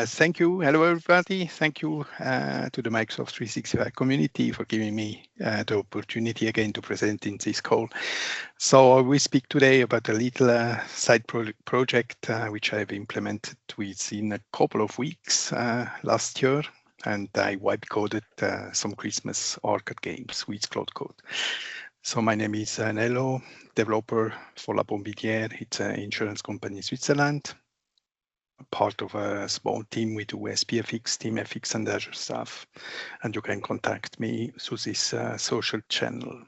Thank you. Hello, everybody. Thank you to the Microsoft 365 community for giving me the opportunity again to present in this call. So we speak today about a little side project which I've implemented within a couple of weeks last year. And I wipe coded some Christmas arcade games with Claude Code. So my name is Nello, developer for La Mobiliar. It's an insurance company in Switzerland. Part of a small team. We do SPFx, TeamFx, and Azure stuff. And you can contact me through this social channel.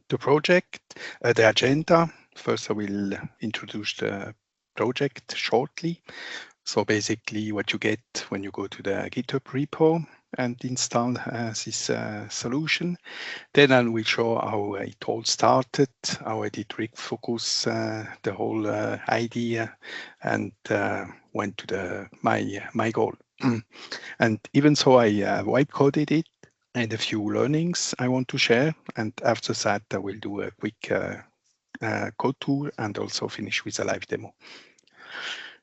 The project, the agenda. First, I will introduce the project shortly. So basically what you get when you go to the GitHub repo and install this solution. Then I will show how it all started, how I did refocus the whole idea and went to my goal. And even so, I wipe coded it and a few learnings I want to share. And after that, I will do a quick code tour and also finish with a live demo.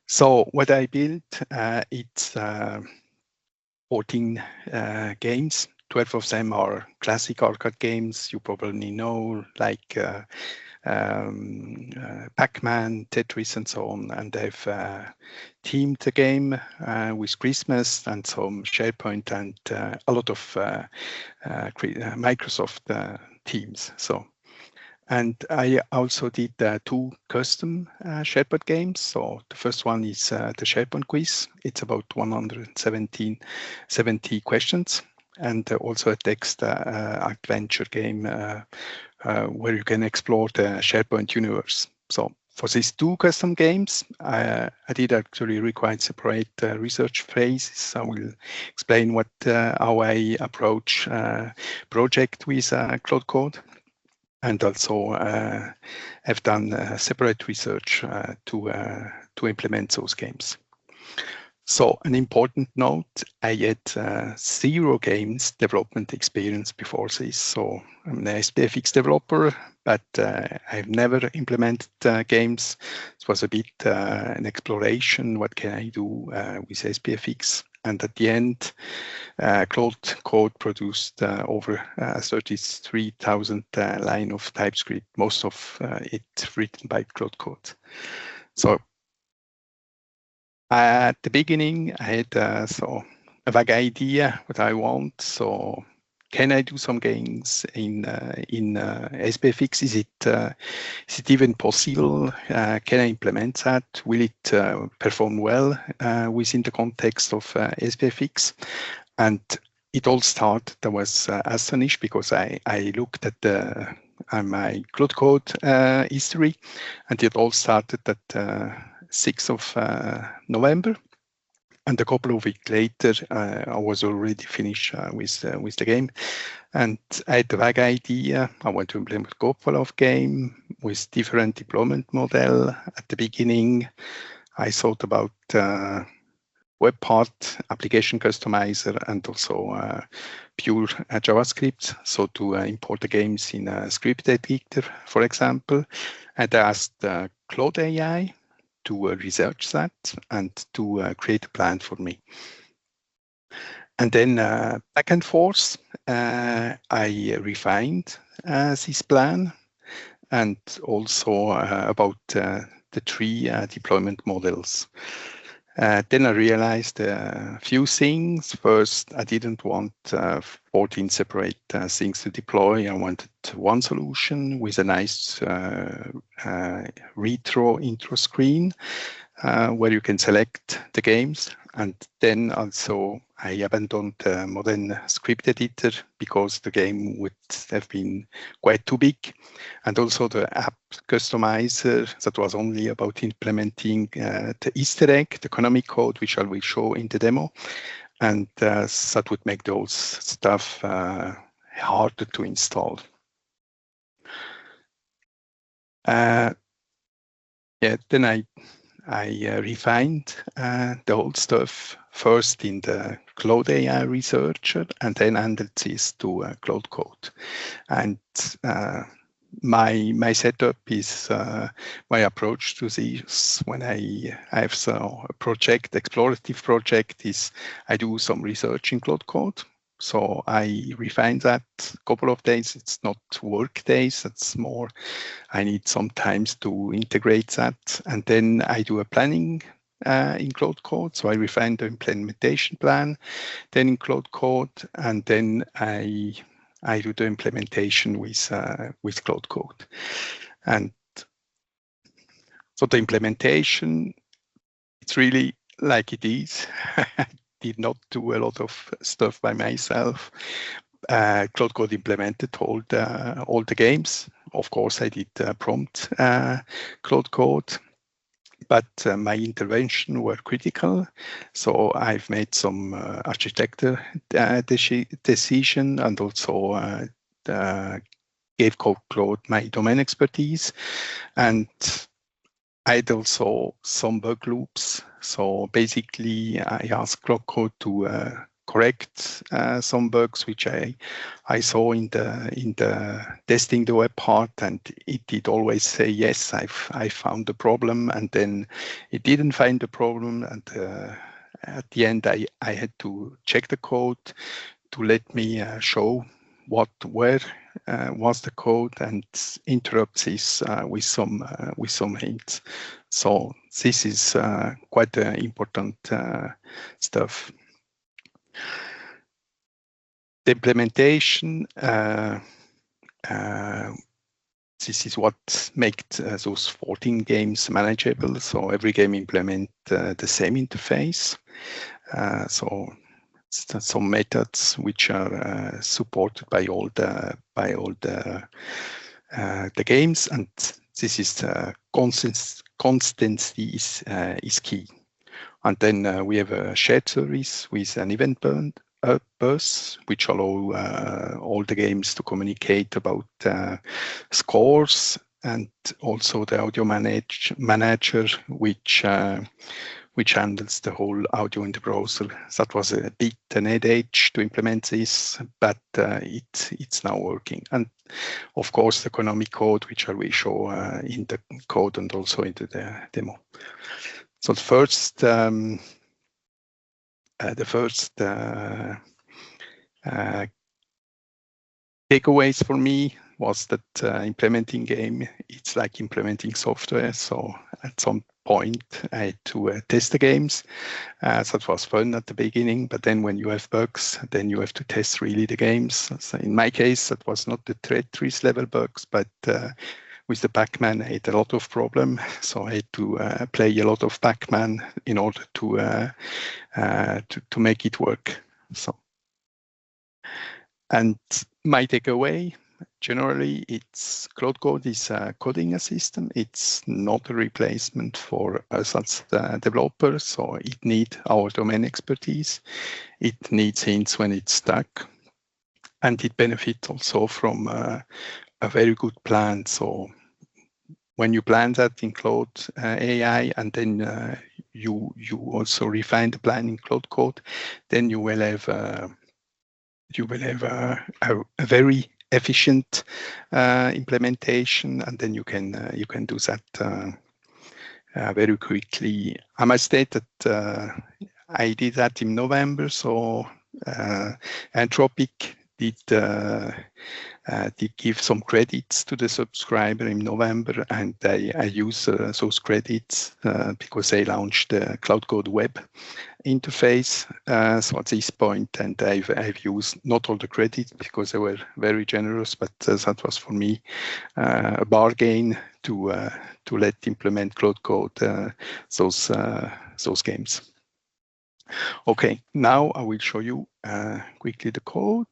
So what I built, it's 14 games. 12 of them are classic arcade games you probably know, like Pac-Man, Tetris, and so on. And they've themed the game with Christmas and some SharePoint and a lot of Microsoft themes. So. And I also did 2 custom SharePoint games. So the first one is the SharePoint quiz. It's about 170 questions, and also a text adventure game where you can explore the SharePoint universe. So for these 2 custom games, I did actually require separate research phases. I will explain how I approach project with Claude Code. And also have done separate research to implement those games. So an important note, I had 0 games development experience before this. So I'm an SPFx developer, but I've never implemented games. It was a bit an exploration. What can I do with SPFx? And at the end, Claude Code produced over 33,000 lines of TypeScript, most of it written by Claude Code. So at the beginning, I had a vague idea what I want. So can I do some games in SPFx? Is it even possible? Can I implement that? Will it perform well within the context of SPFx? And it all started. I was astonished because I looked at my Claude Code history, and it all started at 6th of November. And a couple of weeks later, I was already finished with the game. And I had a vague idea. I want to implement a couple of games with different deployment model. At the beginning, I thought about web part, application customizer, and also pure JavaScript. So to import the games in a script editor, for example. And I asked Claude AI to research that and to create a plan for me. And then back and forth, I refined this plan and also about the 3 deployment models. Then I realized a few things. First, I didn't want 14 separate things to deploy. I wanted one solution with a nice retro intro screen where you can select the games. And then also I abandoned the modern script editor because the game would have been quite too big. And also the app customizer that was only about implementing the Easter egg, the economic code, which I will show in the demo. And that would make those stuff harder to install. Then I refined the whole stuff first in the Claude AI researcher and then handed this to Claude Code. And my setup is my approach to this when I have a project, explorative project, is I do some research in Claude Code. So I refine that a couple of days. It's not work days. It's more I need some time to integrate that. And then I do a planning in Claude Code. So I refine the implementation plan then in Claude Code, and then I do the implementation with Claude Code. And so the implementation, it's really like it is. I did not do a lot of stuff by myself. Claude Code implemented all the games. Of course, I did prompt Claude Code, but my intervention were critical. So I've made some architecture decision, and also gave Claude my domain expertise. And I had also some bug loops. So basically, I asked Claude Code to correct some bugs which I saw in the testing the web part, and it did always say yes, I found the problem, and then it didn't find the problem, and at the end I had to check the code to let me show where was the code and interrupt this with some hints. So this is quite important stuff. The implementation, this is what makes those 14 games manageable. So every game implement the same interface. So some methods which are supported by all the games, and this is constancy is key. And then we have a shared service with an event bus, which allow all the games to communicate about scores, and also the audio manager, which handles the whole audio in the browser. That was a bit an headache to implement this, but it's now working. And of course, the economic code, which I will show in the code and also into the demo. So the first takeaways for me was that implementing game, it's like implementing software. So at some point, I had to test the games. So it was fun at the beginning, but then when you have bugs, then you have to test really the games. So in my case, that was not the Tetris level bugs, but with the Pac-Man, I had a lot of problem. So I had to play a lot of Pac-Man in order to make it work. So, and my takeaway, generally, it's Claude Code is a coding assistant. It's not a replacement for us as the developers. So it needs our domain expertise. It needs hints when it's stuck, and it benefits also from a very good plan. So when you plan that in Claude AI, and then you also refine the plan in Claude Code, then you will have a very efficient implementation, and then you can do that very quickly. I must state that I did that in November, so Anthropic did give some credits to the subscriber in November, and I use those credits because they launched the Claude Code web interface. So at this point, and I've used not all the credits because they were very generous, but that was for me a bargain to let implement Claude Code those games. Okay, now I will show you quickly the code.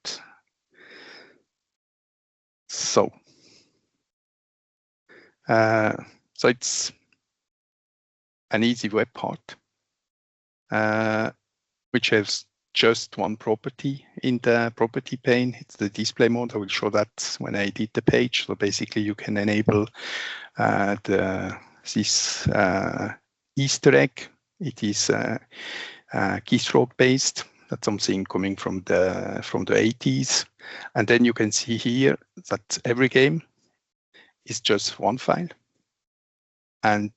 So it's an easy web part, which has just one property in the property pane. It's the display mode. I will show that when I edit the page. So basically, you can enable this Easter egg. It is keystroke based. That's something coming from the 80s. And then you can see here that every game is just one file, and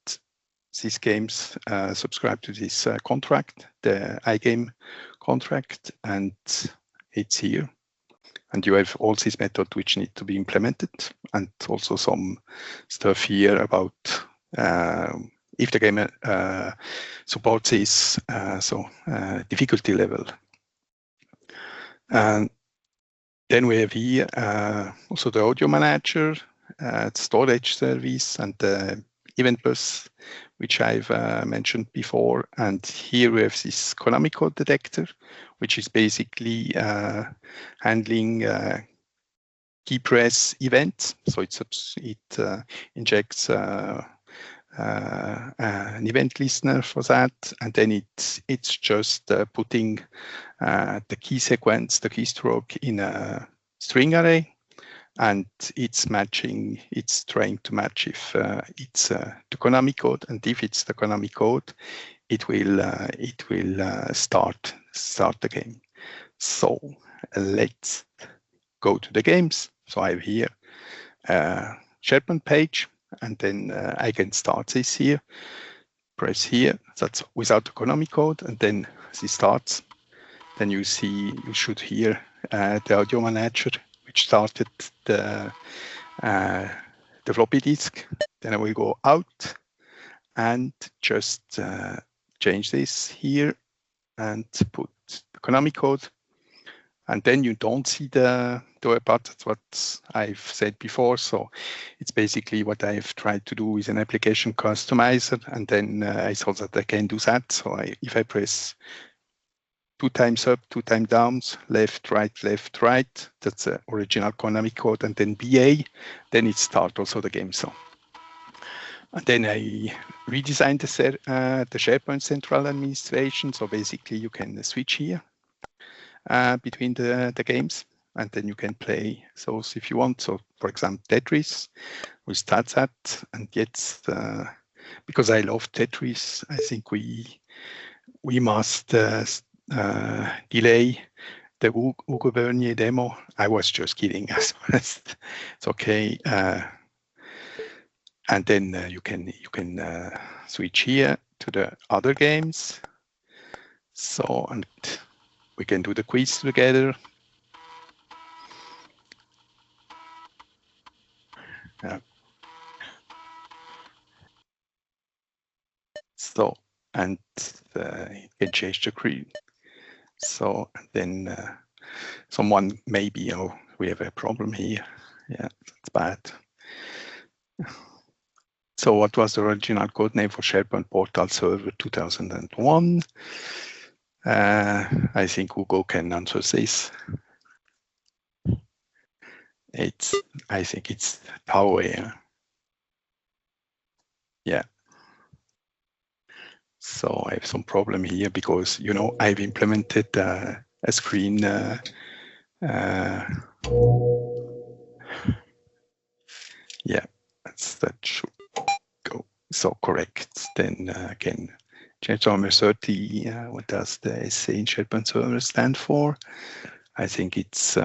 these games subscribe to this contract, the iGame contract, and it's here. And you have all these methods which need to be implemented, and also some stuff here about if the game supports this difficulty level. And then we have here also the audio manager, storage service, and the event bus, which I've mentioned before. And here we have this Konami code detector, which is basically handling key press events. So it injects an event listener for that, and then it's just putting the key sequence, the keystroke, in a string array, and it's trying to match if it's the Konami code, and if it's the Konami code, it will start the game. So let's go to the games. So I have here a SharePoint page, and then I can start this here. Press here. That's without the Konami code, and then this starts. Then you should hear the audio manager, which started the floppy disk. Then I will go out and just change this here and put the Konami code. And then you don't see the part. That's what I've said before. So it's basically what I've tried to do with an application customizer. And then I thought that I can do that. So if I press 2 times up, 2 times down, left, right, that's the original Konami code, and then BA, then it starts also the game. So, and then I redesigned the SharePoint Central Administration. So basically you can switch here between the games, and then you can play those if you want. So for example, Tetris, we start that, and yet because I love Tetris, I think we must delay the Ugo Bernier demo. I was just kidding. It's okay. And then you can switch here to the other games. So, and we can do the quiz together. So, and you can change the screen. So, and then someone maybe, we have a problem here. Yeah, that's bad. So what was the original code name for SharePoint Portal Server 2001? I think Hugo can answer this. I think it's Tower. Yeah. So I have some problem here because, I've implemented a screen. Yeah, that should go. So correct. Then again, change number 30. What does the SA in SharePoint Server stand for? I think it's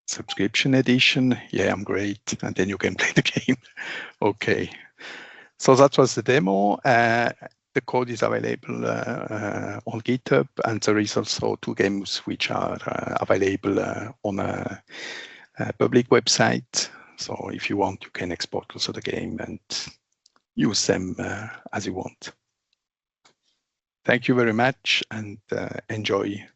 subscription edition. Yeah, I'm great. And then you can play the game. Okay. So that was the demo. The code is available on GitHub, and there is also 2 games which are available on a public website. So if you want, you can export also the game and use them as you want. Thank you very much, and enjoy.